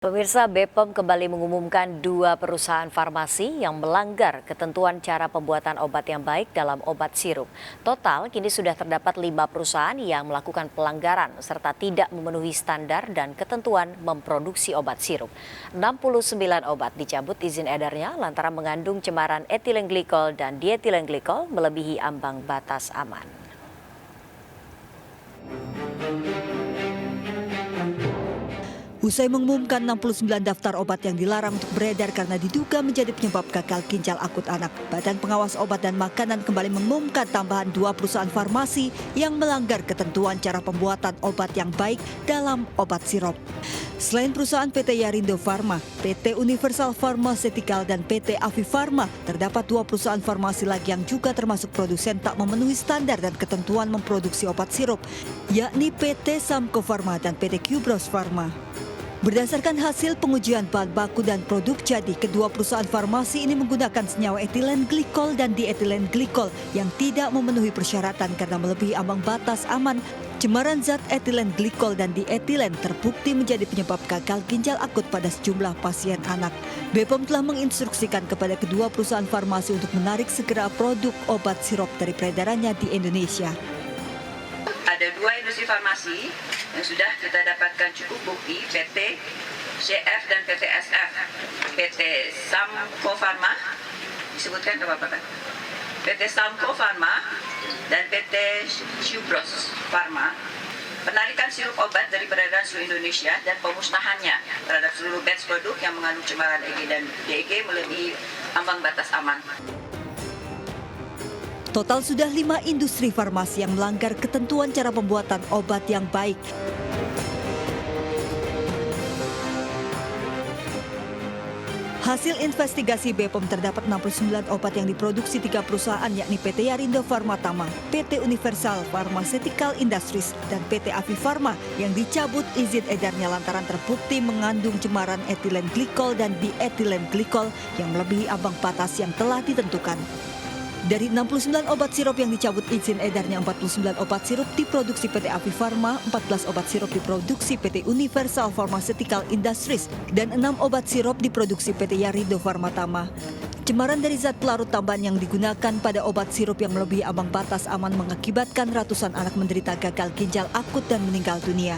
Pemirsa, BPOM kembali mengumumkan 2 perusahaan farmasi yang melanggar ketentuan cara pembuatan obat yang baik dalam obat sirup. Total kini sudah terdapat 5 perusahaan yang melakukan pelanggaran serta tidak memenuhi standar dan ketentuan memproduksi obat sirup. 69 obat dicabut izin edarnya lantaran mengandung cemaran etilen glikol dan dietilen glikol melebihi ambang batas aman. Usai mengumumkan 69 daftar obat yang dilarang untuk beredar karena diduga menjadi penyebab gagal ginjal akut anak, Badan Pengawas Obat dan Makanan kembali mengumumkan tambahan 2 perusahaan farmasi yang melanggar ketentuan cara pembuatan obat yang baik dalam obat sirup. Selain perusahaan PT Yarindo Pharma, PT Universal Pharmaceutical dan PT Avi Pharma, terdapat 2 perusahaan farmasi lagi yang juga termasuk produsen tak memenuhi standar dan ketentuan memproduksi obat sirup, yakni PT Samco Pharma dan PT Qbros Pharma. Berdasarkan hasil pengujian bahan baku dan produk jadi, kedua perusahaan farmasi ini menggunakan senyawa etilen glikol dan dietilen glikol yang tidak memenuhi persyaratan karena melebihi ambang batas aman. Cemaran zat etilen glikol dan dietilen terbukti menjadi penyebab gagal ginjal akut pada sejumlah pasien anak. BPOM telah menginstruksikan kepada kedua perusahaan farmasi untuk menarik segera produk obat sirup dari peredarannya di Indonesia. Ada 2 industri farmasi yang sudah kita dapatkan cukup bukti, PT CF dan PT SF. PT Samco Pharma, disebutkan ke Bapak kan? PT Samco Pharma dan PT Qbros Pharma, penarikan sirup obat dari peredaran seluruh Indonesia dan pemusnahannya terhadap seluruh batch produk yang mengandung cemaran EG dan DEG melebihi ambang batas aman. Total sudah 5 industri farmasi yang melanggar ketentuan cara pembuatan obat yang baik. Hasil investigasi BPOM terdapat 69 obat yang diproduksi 3 perusahaan yakni PT Yarindo Pharma Tama, PT Universal Pharmaceutical Industries, dan PT Avi Pharma yang dicabut izin edarnya lantaran terbukti mengandung cemaran etilen glikol dan dietilen glikol yang melebihi ambang batas yang telah ditentukan. Dari 69 obat sirup yang dicabut izin edarnya, 49 obat sirup diproduksi PT Avi Pharma, 14 obat sirup diproduksi PT Universal Pharmaceutical Industries, dan 6 obat sirup diproduksi PT Yarindo Pharma Tama. Cemaran dari zat pelarut tambahan yang digunakan pada obat sirup yang melebihi ambang batas aman mengakibatkan ratusan anak menderita gagal ginjal akut dan meninggal dunia.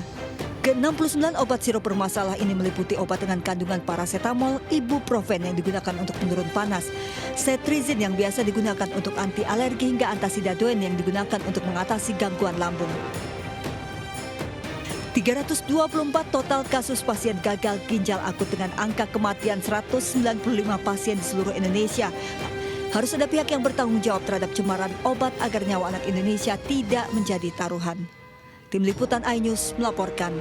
Ke-69 obat sirup bermasalah ini meliputi obat dengan kandungan parasetamol, ibuprofen yang digunakan untuk penurun panas, cetirizine yang biasa digunakan untuk anti alergi, hingga antasidadoin yang digunakan untuk mengatasi gangguan lambung. 324 total kasus pasien gagal ginjal akut dengan angka kematian 195 pasien di seluruh Indonesia. Harus ada pihak yang bertanggung jawab terhadap cemaran obat agar nyawa anak Indonesia tidak menjadi taruhan. Tim Liputan iNews melaporkan.